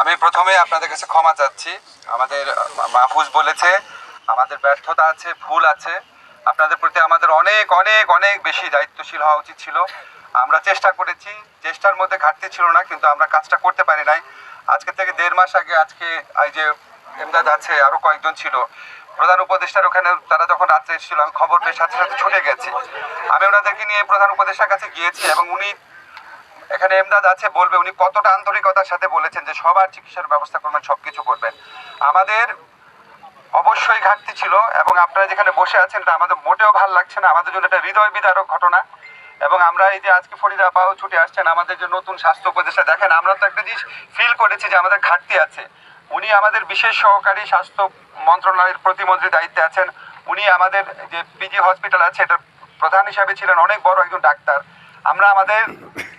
আমি প্রথমে আপনাদের কাছে ক্ষমা চাচ্ছি। আমাদের মাহফুজ বলেছে আমাদের ব্যর্থতা আছে, ভুল আছে। আপনাদের প্রতি আমাদের অনেক অনেক অনেক বেশি দায়িত্বশীল হওয়া উচিত ছিল। আমরা চেষ্টা করেছি, চেষ্টার মধ্যে ঘাটতি ছিল না, কিন্তু আমরা কাজটা করতে পারি নাই। আজকে থেকে 1.5 মাস আগে আজকে এই যে এমদাদ আছে, আরো কয়েকজন ছিল প্রধান উপদেষ্টার ওখানে, তারা যখন রাত্রে এসেছিল আমি খবর পেয়ে সাথে সাথে ছুটে গেছি। আমি ওনাদেরকে নিয়ে প্রধান উপদেষ্টার কাছে গিয়েছি এবং উনি এখানে এমদাদ আছে বলবে উনি কতটা আন্তরিকতার সাথে বলেছেন যে সবার চিকিৎসার ব্যবস্থা করবেন, সবকিছু করবেন। আমাদের অবশ্যই ঘাটতি ছিল এবং আপনারা যেখানে বসে আছেন এটা আমাদের মোটেও ভালো লাগছে না। আমাদের জন্য এটা হৃদয় বিদারক ঘটনা। এবং আমরা এই যে আজকে ফরিদা আপাও ছুটে আসছেন, আমাদের যে নতুন স্বাস্থ্য উপদেষ্টা, দেখেন আমরা তো একটা জিনিস ফিল করেছি যে আমাদের ঘাটতি আছে। উনি আমাদের বিশেষ সহকারী স্বাস্থ্য মন্ত্রণালয়ের প্রতিমন্ত্রীর দায়িত্বে আছেন। উনি আমাদের যে পিজি হসপিটাল আছে এটার প্রধান হিসাবে ছিলেন, অনেক বড় একজন ডাক্তার। আমরা আমাদের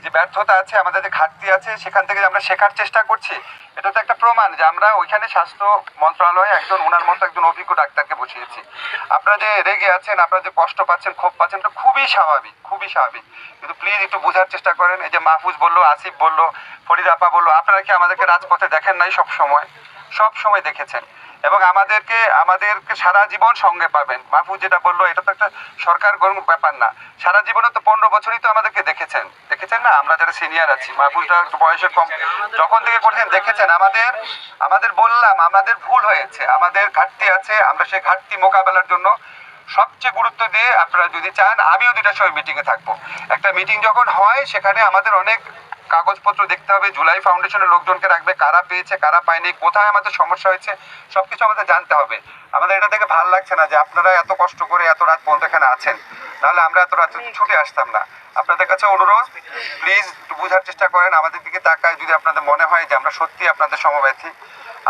যে ব্যর্থতা আছে, আমাদের যে ঘাটতি আছে, সেখান থেকে আমরা শেখার চেষ্টা করছি। এটা তো একটা প্রমাণ যে আমরা ওইখানে স্বাস্থ্য মন্ত্রণালয়ে একজন ওনার মতো একজন অভিজ্ঞ ডাক্তারকে বসিয়েছি। আপনারা যে রেগে আছেন, আপনারা যে কষ্ট পাচ্ছেন, ক্ষোভ পাচ্ছেন, এটা খুবই স্বাভাবিক, খুবই স্বাভাবিক। কিন্তু প্লিজ একটু বোঝার চেষ্টা করেন। এই যে মাহফুজ বললো, আসিফ বললো, ফরিদা আপা বললো, আপনারা কি আমাদেরকে রাজপথে দেখেন নাই? সব সময় দেখেছেন এবং আমাদেরকে সারা জীবন সঙ্গে পাবেন। মাহফুজ যেটা বললো এটা তো একটা সরকার গরম ব্যাপার না। সারা জীবনে তো 15 বছরই তো আমাদেরকে দেখেছেন না? আমরা যারা সিনিয়র আছি, মাহফুজটা একটু বয়সের কম, যখন থেকে করেছেন দেখেছেন। আমাদের বললাম আমাদের ভুল হয়েছে, আমাদের ঘাটতি আছে। আমরা সেই ঘাটতি মোকাবেলার জন্য সবচেয়ে গুরুত্ব দিয়ে, আপনারা যদি চান আমিও 2টার সময় মিটিংয়ে থাকবো। একটা মিটিং যখন হয় সেখানে আমাদের অনেক কাগজপত্র দেখতে হবে, জুলাই ফাউন্ডেশনের লোকজনকে রাখবে, কারা পেয়েছে কারা পায়নি, কোথায় আমাদের সমস্যা হয়েছে, সবকিছু আমাদের জানতে হবে। আমাদের এটা থেকে ভালো লাগছে না যে আপনারা এত কষ্ট করে এত রাত পর্যন্ত এখানে আছেন, নাহলে আমরা এত রাত ছুটে আসতাম না। আপনাদের কাছে অনুরোধ, প্লিজ একটু বোঝার চেষ্টা করেন, আমাদের দিকে তাকায়। যদি আপনাদের মনে হয় যে আমরা সত্যি আপনাদের সমব্যথী,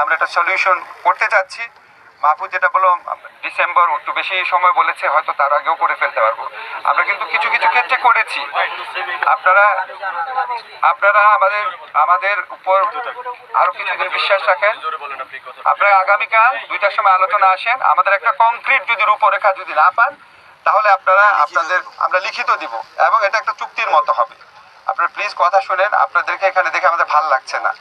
আমরা একটা সলিউশন করতে চাচ্ছি। মাহফুজ যেটা বলো ডিসেম্বর একটু বেশি সময় বলেছে, হয়তো তার আগেও করে ফেলতে পারবো। আমরা কিন্তু কিছু কিছু ক্ষেত্রে করেছি। আপনারা আমাদের উপর আরো কিছুদিন বিশ্বাস রাখেন। আপনারা আগামীকাল 2টার সময় আলোচনা আসেন। আমাদের একটা কংক্রিট যদি রূপরেখা যদি না পান, তাহলে আমরা লিখিত দিব এবং এটা একটা চুক্তির মতো হবে। আপনারা প্লিজ কথা শুনেন। আপনাদেরকে এখানে দেখে আমাদের ভালো লাগছে না,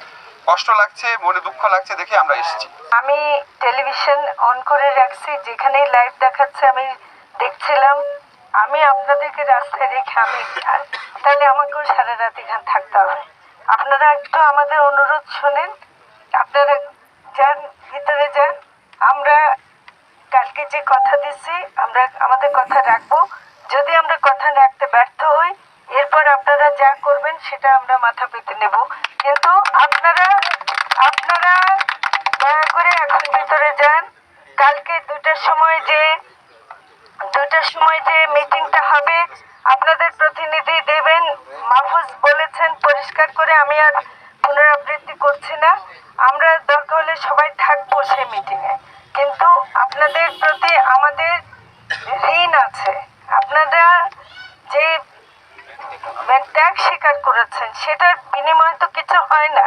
কষ্ট লাগছে, মনে দুঃখ লাগছে দেখে আমরা এসেছি। আমি টেলিভিশন অন করে রাখছি, যেখানে লাইভ দেখাচ্ছে আমি দেখছিলাম। আমি আপনাদেরকে রাস্তায় রেখে তাহলে আমাকেও সারা রাত এখানে থাকতে হবে। আপনারা একটু আমাদের অনুরোধ শোনেন, আপনারা যান, ভিতরে যান। আমরা কালকে যে কথা দিচ্ছি আমরা আমাদের কথা রাখবো। যদি আমরা কথা রাখতে ব্যর্থ হই, এরপর আপনারা যা করবেন সেটা আমরা মাথা পেতে নেব। কিন্তু আপনারা দয়া করে এখন ভিতরে যান। কালকে 2টার সময় যে মিটিংটা হবে, আপনাদের প্রতিনিধি দেবেন। মাহফুজ বলেছেন পরিষ্কার করে, আমি আর পুনরাবৃত্তি করছি না। আমরা দরকার হলে সবাই থাকবো সেই মিটিংয়ে, কিন্তু আপনাদের প্রতি আমাদের ঋণ আছে। আপনারা যে ত্যাগ স্বীকার করেছেন সেটার বিনিময়ে তো কিছু হয় না।